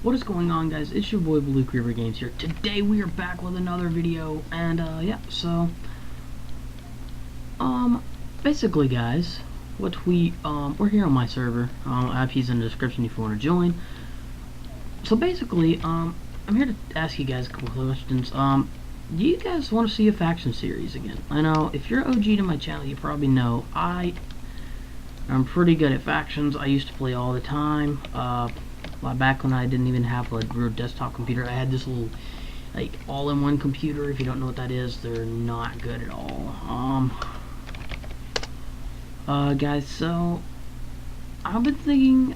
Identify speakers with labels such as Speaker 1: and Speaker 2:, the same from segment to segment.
Speaker 1: What is going on, guys? It's your boy Blue Creeper Games here. Today we are back with another video, and yeah, so basically, guys, what we're here on my server. I have keys in the description if you want to join. So basically, I'm here to ask you guys a couple questions. Do you guys want to see a faction series again? I know if you're OG to my channel, you probably know I'm pretty good at factions. I used to play all the time. Back when I didn't even have a real desktop computer, I had this little like all-in-one computer. If you don't know what that is, they're not good at all. Guys, so I've been thinking,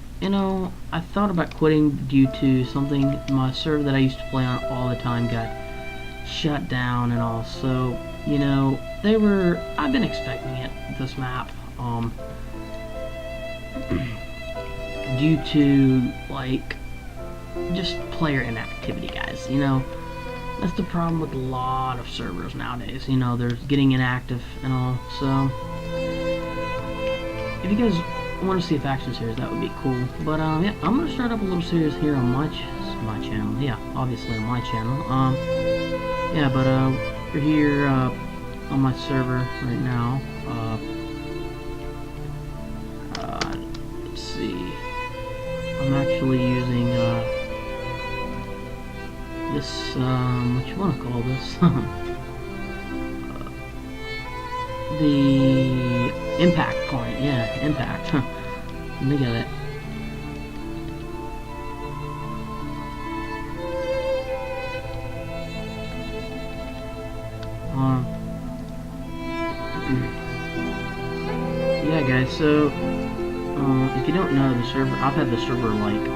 Speaker 1: I thought about quitting due to something. My server that I used to play on all the time got shut down and all. So, I've been expecting it, this map, due to like just player inactivity, guys. That's the problem with a lot of servers nowadays. They're getting inactive and all. So if you guys want to see a faction series, that would be cool. But yeah, I'm gonna start up a little series here on my channel. Yeah, obviously on my channel. Yeah, but we're here on my server right now. Let's see. I'm actually using this, what you want to call this? The impact point. Yeah, impact. Look at it. Yeah, guys, so if you don't know, the server, I've had the server like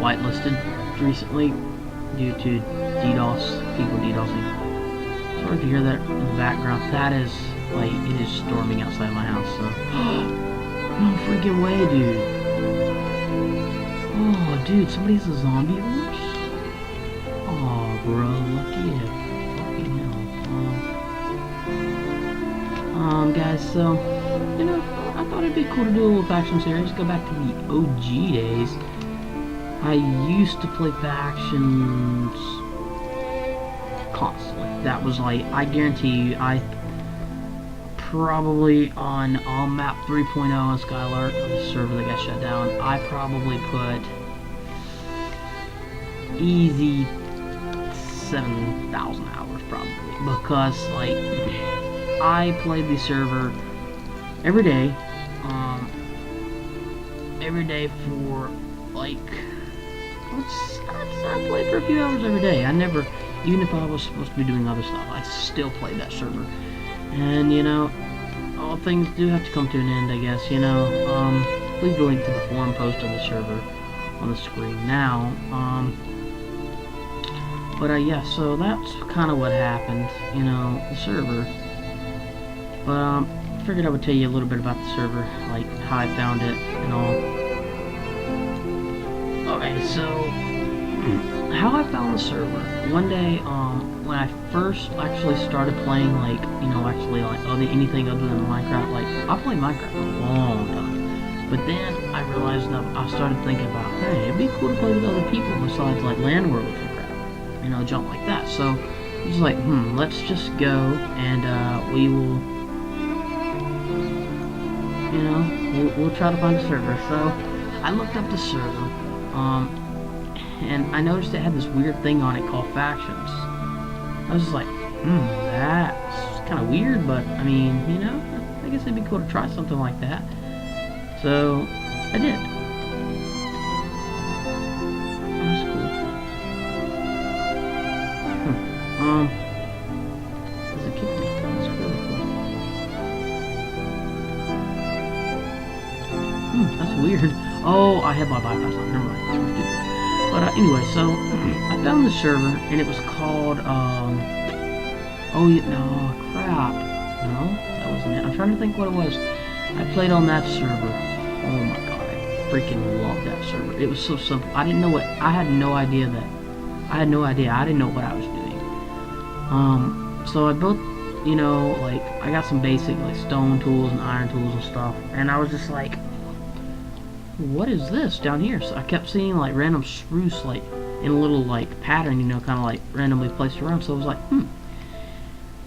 Speaker 1: whitelisted recently due to DDoS, people DDoSing. Sorry if you hear that in the background. That is like, it is storming outside my house. So no freaking way, dude. Oh, dude, somebody's a zombie horse. Oh, bro, lucky it. Fucking hell. Guys, so I thought it'd be cool to do a little faction series. Go back to the OG days. I used to play factions constantly. That was like, I guarantee you, I probably on map 3.0 on Skylark, the server that got shut down, I probably put easy 7,000 hours probably, because like I played the server every day for like, I played for a few hours every day. I never, even if I was supposed to be doing other stuff, I still played that server. And all things do have to come to an end, I guess. Leave the link to the forum post of the server on the screen now. But yeah, so that's kind of what happened, the server. But I figured I would tell you a little bit about the server, like how I found it and all. Okay, so how I found the server. One day, when I first actually started playing, like, anything other than Minecraft, like, I played Minecraft for a long time. But then I realized that I started thinking about, hey, it'd be cool to play with other people besides, like, land worlds and crap. Jump like that. So, I was like, let's just go and, we will, we'll try to find a server. So, I looked up the server, and I noticed it had this weird thing on it called factions. I was just like, that's kind of weird, but I mean, I guess it'd be cool to try something like that. So I did. That's cool. Does it kick me? That's really cool. That's weird. Oh, I have my bypass on. Never mind. But anyway, so I found the server, and it was called, oh, no, crap. No, that wasn't it. I'm trying to think what it was. I played on that server. Oh my god, I freaking loved that server. It was so simple. I didn't know what, I had no idea that, I didn't know what I was doing. So I built, like, I got some basic, like, stone tools and iron tools and stuff, and I was just like, what is this down here? So I kept seeing like random spruce like in a little like pattern, you know, kind of like randomly placed around. So I was like,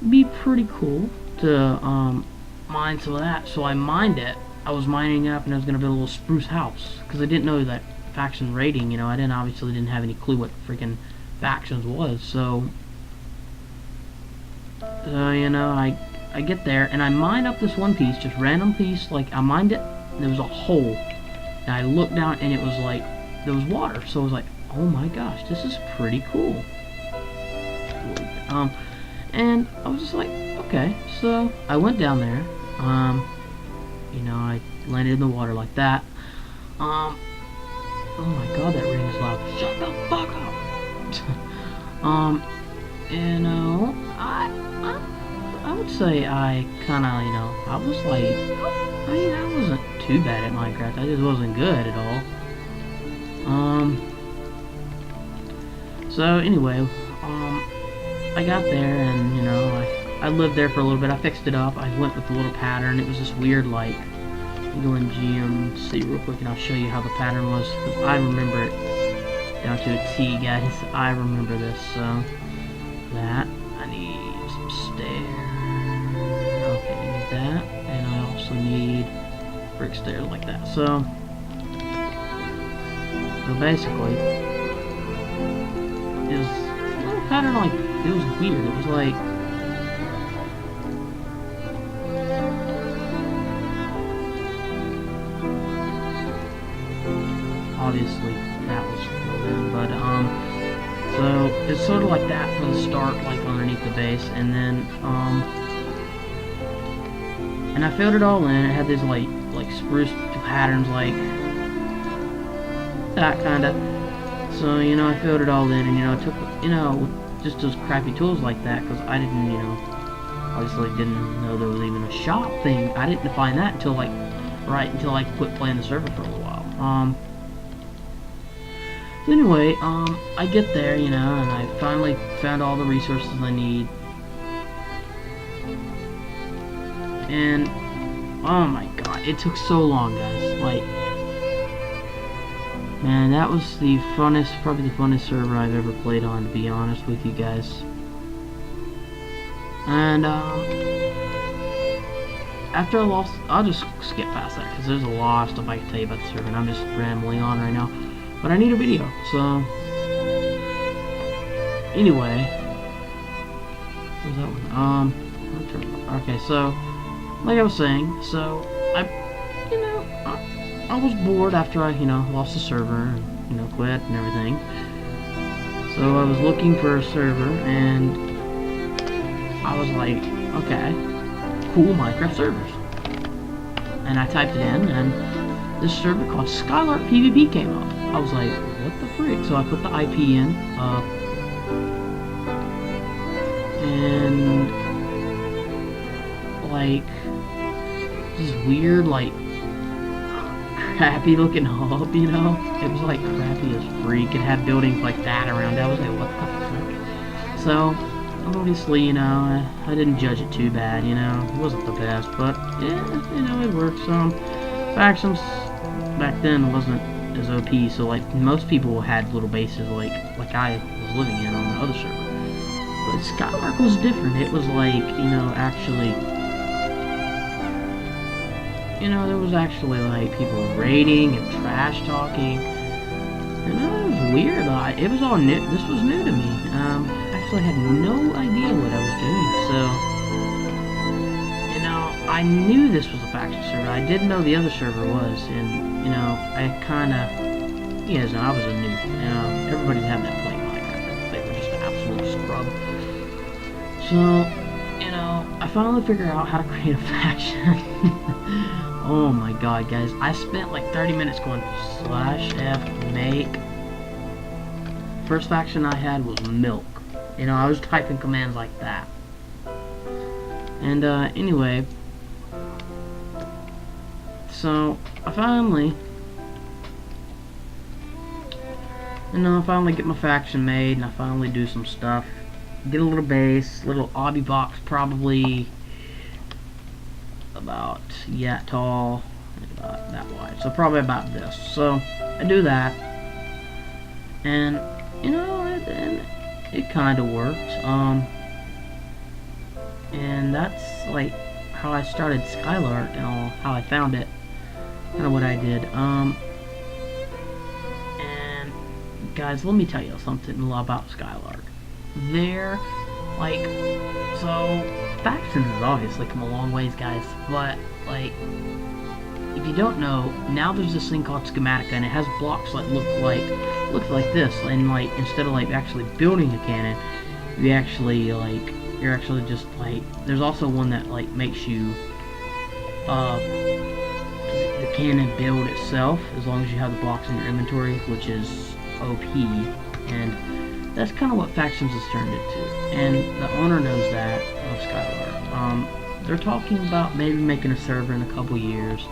Speaker 1: be pretty cool to mine some of that. So I mined it. I was mining it up, and I was gonna build a little spruce house because I didn't know that faction rating. You know, I obviously didn't have any clue what freaking factions was. So you know, I get there and I mine up this one piece, just random piece. Like I mined it, and there was a hole, and I looked down, and it was like there was water. So I was like, oh my gosh, this is pretty cool. And I was just like, okay. So I went down there. You know, I landed in the water like that. Oh my god, that ring is loud. Shut the fuck up. You know, I would say I kind of, you know, I was like, I mean, I wasn't too bad at Minecraft. I just wasn't good at all. So anyway, I got there, and you know, I lived there for a little bit. I fixed it up. I went with the little pattern. It was this weird, like, you go in GMC real quick, and I'll show you how the pattern was, because I remember it down to a T, guys. I remember this. So that I need some stairs. Okay, I need that, and I also need brick stairs like that. So basically, it was a little pattern like, it was weird. It was like, obviously that was filled in, but so it's sort of like that for the start, like underneath the base, and then and I filled it all in. It had these like spruce patterns, like that kind of. So you know, I filled it all in, and you know, it took, you know, just those crappy tools like that, because I didn't, you know, obviously didn't know there was even a shop thing. I didn't find that until like until I quit playing the server for a little while. So anyway, I get there, you know, and I finally found all the resources I need. And oh my god, it took so long, guys. Like, man, that was the funnest, probably the funnest server I've ever played on, to be honest with you guys. And after I lost, I'll just skip past that, because there's a lot of stuff I can tell you about the server, and I'm just rambling on right now. But I need a video, so anyway, where's that one? Okay, so like I was saying, so you know, I was bored after I, you know, lost the server and, you know, quit and everything. So I was looking for a server, and I was like, okay, cool Minecraft servers, and I typed it in, and this server called Skylarkpvp came up. I was like, what the frick? So I put the IP in, and like this weird, like crappy looking hub, you know? It was like crappy as freak. It had buildings like that around it. I was like, what the frick? So obviously, you know, I didn't judge it too bad, you know. It wasn't the best, but yeah, you know, it worked. So factions back then wasn't as OP, so like most people had little bases like I was living in on the other server. But Skylark was different. It was like, you know, actually, you know, there was actually like people raiding and trash talking, and it was weird. It was all new. This was new to me. Actually had no idea what I was doing. So, you know, I knew this was a faction server. I didn't know the other server was, and you know, I kind of, you guys know, I was a noob. Everybody had that playing Minecraft. They were just an absolute scrub. So, you know, I finally figured out how to create a faction. Oh my god, guys. I spent like 30 minutes going /f make. First faction I had was milk. You know, I was typing commands like that. And, anyway. So, I finally, you know, I finally get my faction made, and I finally do some stuff. Get a little base, little obby box, probably about, yeah, tall, that wide, so probably about this. So I do that, and you know, it kind of works. And that's like how I started Skylark and all, how I found it, kind of what I did. And guys, let me tell you something about Skylark. They're like, so factions has obviously come a long ways, guys, but like, if you don't know, now there's this thing called Schematica, and it has blocks that look like this, and like instead of like actually building a cannon, you actually like you're actually just like, there's also one that like makes you the cannon build itself as long as you have the blocks in your inventory, which is OP, and that's kind of what factions has turned it to, and the owner knows that of Skylark. They're talking about maybe making a server in a couple years.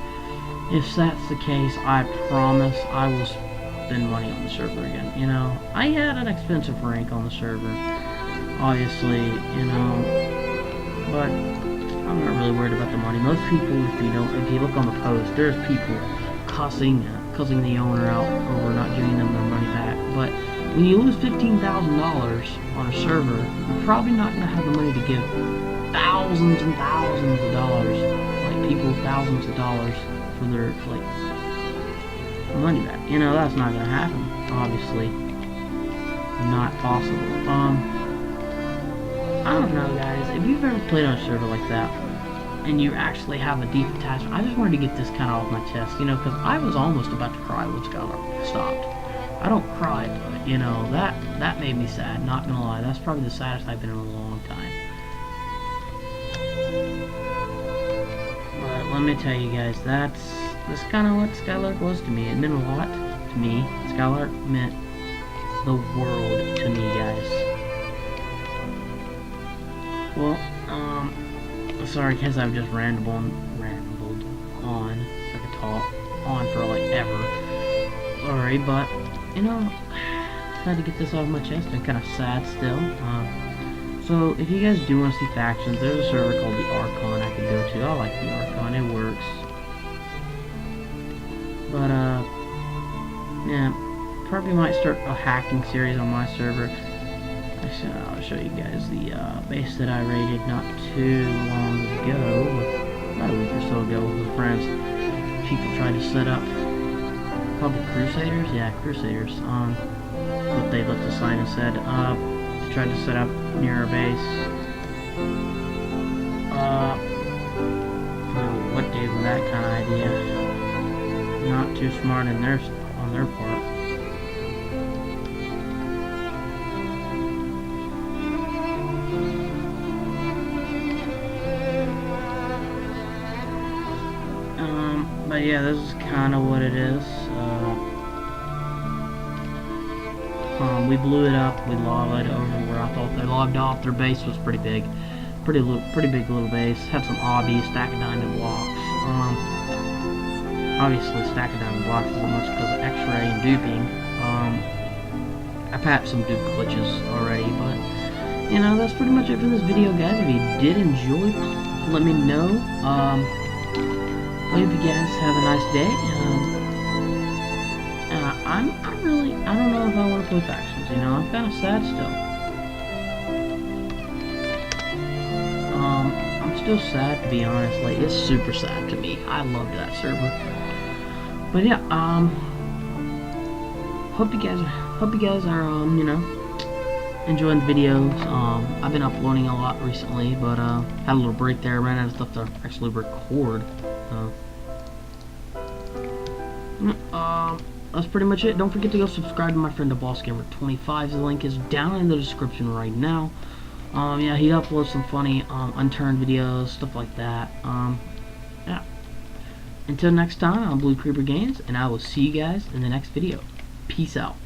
Speaker 1: If that's the case, I promise I will spend money on the server again. You know, I had an expensive rank on the server, obviously, you know, but I'm not really worried about the money. Most people, if you look on the post, there's people cussing the owner out over not giving them their money back. But when you lose $15,000 on a server, you're probably not going to have the money to give thousands and thousands of dollars, like people thousands of dollars for their like money back. You know, that's not going to happen. Obviously, not possible. I don't know, guys. If you've ever played on a server like that, and you actually have a deep attachment, I just wanted to get this kind of off my chest, you know, because I was almost about to cry when Skylark stopped. I don't cry, but, you know, that made me sad, not gonna lie. That's probably the saddest I've been in a long time. But let me tell you guys, that's kind of what Skylark was to me. It meant a lot to me. Skylark meant the world to me, guys. Well, sorry guys, I've just rambled on, if I could talk on for like ever. Sorry, but, you know, had to get this off my chest. I'm kind of sad still. So, if you guys do want to see factions, there's a server called the Archon I could go to. I like the Archon, it works. But, yeah, probably might start a hacking series on my server. I'll show you guys the base that I raided not too long ago, about a week or so ago with my friends. People tried to set up, probably Crusaders? Yeah, Crusaders. What they left a sign and said, they tried to set up near our base. What gave them that kind of idea? Not too smart on their part. But yeah, this is kind of what it is. We blew it up. We lavaed over where I thought they logged off. Their base was pretty big, pretty big little base. Had some obbies, stack of diamond blocks. Obviously, stack of diamond blocks isn't much because of X-ray and duping. I've had some dupe glitches already, but you know, that's pretty much it for this video, guys. If you did enjoy, let me know. Hope you guys have a nice day. I don't know if I want to play factions, you know, I'm kind of sad still. I'm still sad, to be honest, like, it's super sad to me. I loved that server. But yeah, hope you guys are, you know, enjoying the videos. I've been uploading a lot recently, but, had a little break there, ran out of stuff to actually record. That's pretty much it. Don't forget to go subscribe to my friend the Boss Gamer 25. The link is down in the description right now. Yeah, he uploads some funny unturned videos, stuff like that. Yeah. Until next time, I'm Blue Creeper Games, and I will see you guys in the next video. Peace out.